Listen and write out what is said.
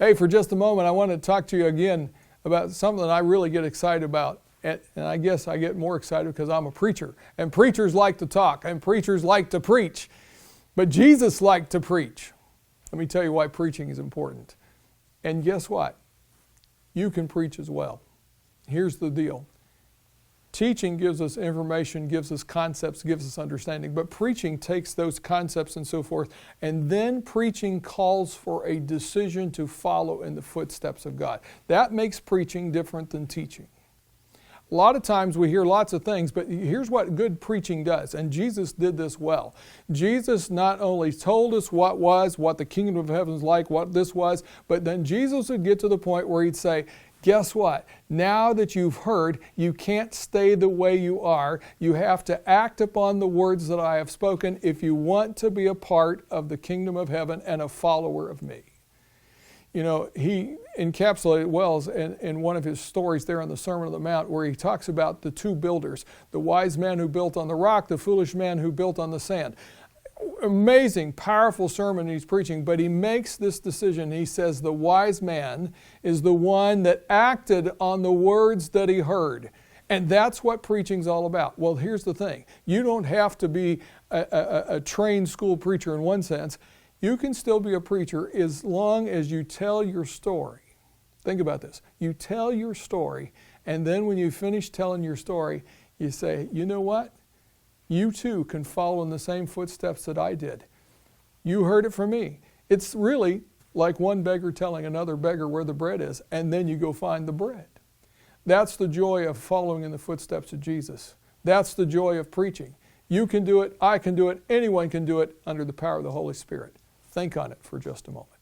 Hey, for just a moment, I want to talk to you again about something I really get excited about. And I guess I get more excited because I'm a preacher. And preachers like to talk, and preachers like to preach. But Jesus liked to preach. Let me tell you why preaching is important. And guess what? You can preach as well. Here's the deal. Teaching gives us information, gives us concepts, gives us understanding. But preaching takes those concepts and so forth, and then preaching calls for a decision to follow in the footsteps of God. That makes preaching different than teaching. A lot of times we hear lots of things, but here's what good preaching does, and Jesus did this well. Jesus not only told us what the kingdom of heaven is like, what this was, but then Jesus would get to the point where he'd say, guess what? Now that you've heard, you can't stay the way you are. You have to act upon the words that I have spoken if you want to be a part of the kingdom of heaven and a follower of me. You know, he encapsulated well in one of his stories there on the Sermon on the Mount, where he talks about the two builders, the wise man who built on the rock, the foolish man who built on the sand. Amazing, powerful sermon he's preaching, but he makes this decision. He says the wise man is the one that acted on the words that he heard. And that's what preaching's all about. Well, here's the thing. You don't have to be a trained school preacher in one sense. You can still be a preacher as long as you tell your story. Think about this. You tell your story, and then when you finish telling your story, you say, you know what? You too can follow in the same footsteps that I did. You heard it from me. It's really like one beggar telling another beggar where the bread is, and then you go find the bread. That's the joy of following in the footsteps of Jesus. That's the joy of preaching. You can do it, I can do it, anyone can do it under the power of the Holy Spirit. Think on it for just a moment.